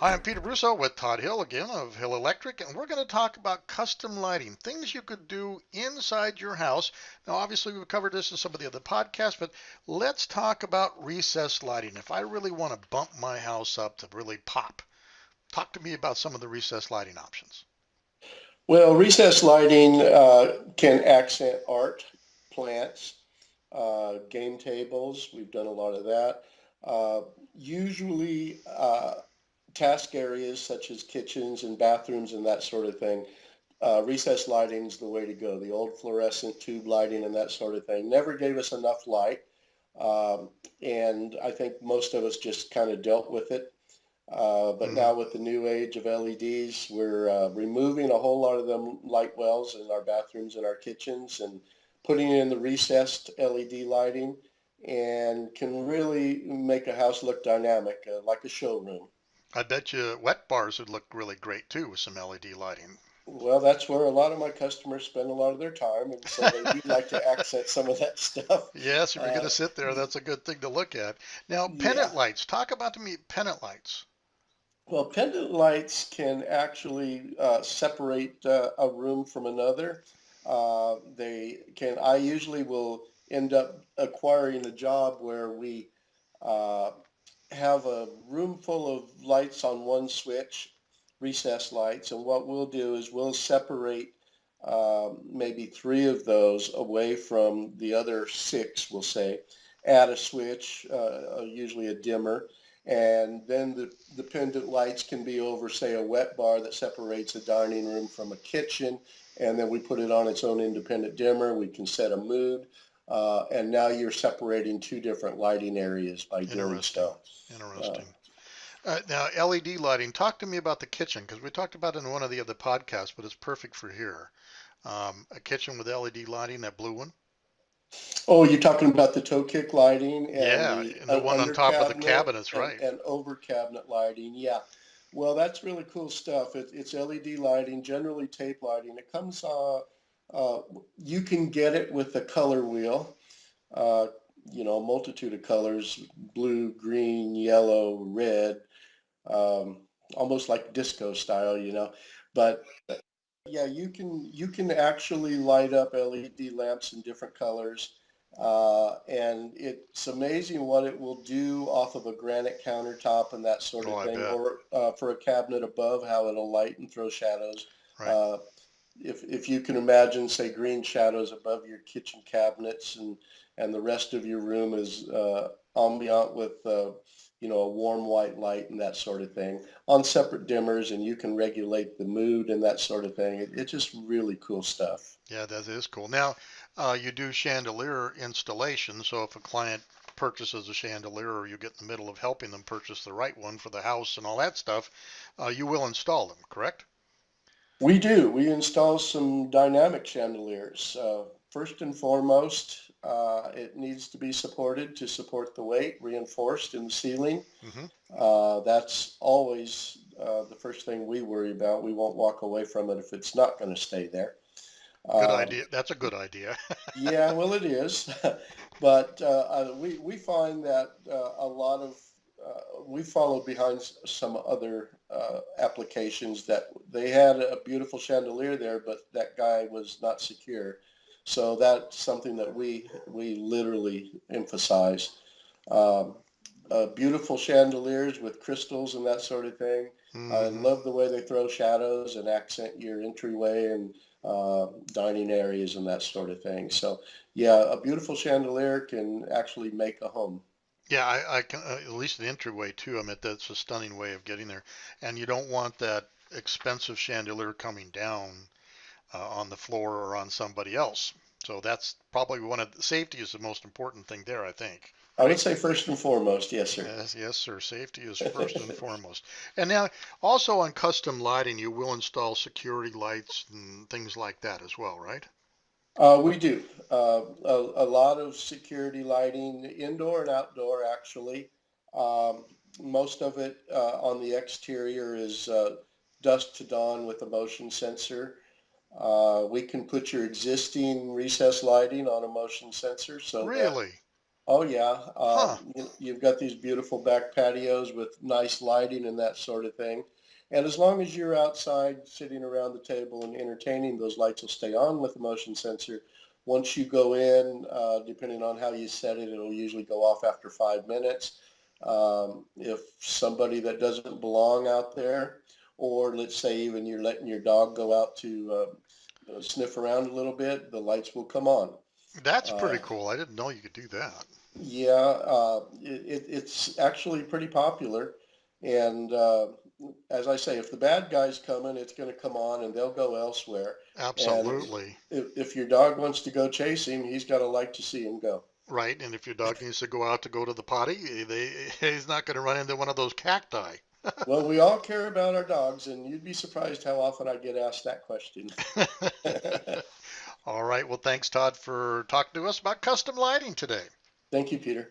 Hi, I'm Peter Russo with Todd Hill again of Hill Electric, and we're going to talk about custom lighting, things you could do inside your house. Now, obviously, we've covered this in some of the other podcasts, but let's talk about recessed lighting. If I really want to bump my house up to really pop, talk to me about some of the recessed lighting options. Well, recessed lighting can accent art, plants, game tables. We've done a lot of that. Uh, Usually, task areas such as kitchens and bathrooms and that sort of thing. Recessed lighting is the way to go. The old fluorescent tube lighting and that sort of thing never gave us enough light. Um, and I think most of us just kind of dealt with it. But Hmm. now with the new age of LEDs, we're removing a whole lot of them light wells in our bathrooms and our kitchens and putting in the recessed LED lighting and can really make a house look dynamic, like a showroom. I bet you wet bars would look really great too with some LED lighting. Well, that's where a lot of my customers spend a lot of their time, and so they do like to accent some of that stuff. Yes, if you're going Uh, to sit there, that's a good thing to look at. Now, yeah. pendant lights. Talk about to me pendant lights. Well, pendant lights can actually separate a room from another. They can. I usually will end up acquiring a job where we uh, have a room full of lights on one switch, recessed lights, and what we'll do is we'll separate maybe three of those away from the other six, we'll say, add a switch, usually a dimmer, and then the pendant lights can be over, say, a wet bar that separates a dining room from a kitchen, and then we put it on its own independent dimmer. We can set a mood, and now you're separating two different lighting areas by doing Interesting. so. Uh, Interesting. Now, LED lighting. Talk to me about the kitchen because we talked about it in one of the other podcasts, but it's perfect for here. A kitchen with LED lighting, that blue one. oh, you're talking about the toe kick lighting and Yeah, the and the one on under top of the cabinet cabinets, and, right? and over cabinet lighting. Yeah. Well, that's really cool stuff. It's LED lighting, generally tape lighting. It comes, uh, you can get it with a color wheel, uh, a multitude of colors, blue, green, yellow, red, um, almost like disco style. But yeah, you can actually light up LED lamps in different colors, and it's amazing what it will do off of a granite countertop and that sort Oh, of I thing, bet. or for a cabinet above, how it'll light and throw shadows. Right. Uh, if you can imagine, say, green shadows above your kitchen cabinets, and the rest of your room is ambient with a warm white light and that sort of thing on separate dimmers, and you can regulate the mood and that sort of thing. It's just really cool stuff. Yeah, that is cool. Now, you do chandelier installation, so if a client purchases a chandelier or you get in the middle of helping them purchase the right one for the house and all that stuff, you will install them, correct? We do. We install some dynamic chandeliers. First and foremost, it needs to be supported to support the weight, reinforced in the ceiling. Hmm. That's always the first thing we worry about. We won't walk away from it if it's not going to stay there. Good Um, idea. That's a good idea. yeah, well, it is, but we find that a lot of we followed behind some other applications that they had a beautiful chandelier there, but that guy was not secure. So that's something that we literally emphasize. Um, Beautiful chandeliers with crystals and that sort of thing. I Hmm. love the way they throw shadows and accent your entryway and dining areas and that sort of thing. So, yeah, a beautiful chandelier can actually make a home. Yeah, I can at least the entryway too. I mean, that's a stunning way of getting there, and you don't want that expensive chandelier coming down on the floor or on somebody else. So that's probably one of the safety is the most important thing there, I think. I would Right? say first and foremost, yes, sir. Yes, yes, sir. Safety is first and foremost. And now, also on custom lighting, you will install security lights and things like that as well, right? We do a lot of security lighting, indoor and outdoor, actually. Um, Most of it on the exterior is dusk to dawn with a motion sensor. We can put your existing recessed lighting on a motion sensor so that Really? Oh yeah, Huh. you've got these beautiful back patios with nice lighting and that sort of thing. And as long as you're outside sitting around the table and entertaining, those lights will stay on with the motion sensor. Once you go in, depending on how you set it, it'll usually go off after 5 minutes. If somebody that doesn't belong out there, or let's say even you're letting your dog go out to sniff around a little bit, the lights will come on. That's Uh, pretty cool. I didn't know you could do that. yeah, it's actually pretty popular. And as I say, if the bad guy's coming, it's going to come on and they'll go elsewhere. And Absolutely. if your dog wants to go chase him, he's got to like to see him go. Right. And if your dog needs to go out to go to the potty, he's not going to run into one of those cacti. Well, we all care about our dogs, and you'd be surprised how often I get asked that question. All right. Well, thanks, Todd, for talking to us about custom lighting today. Thank you, Peter.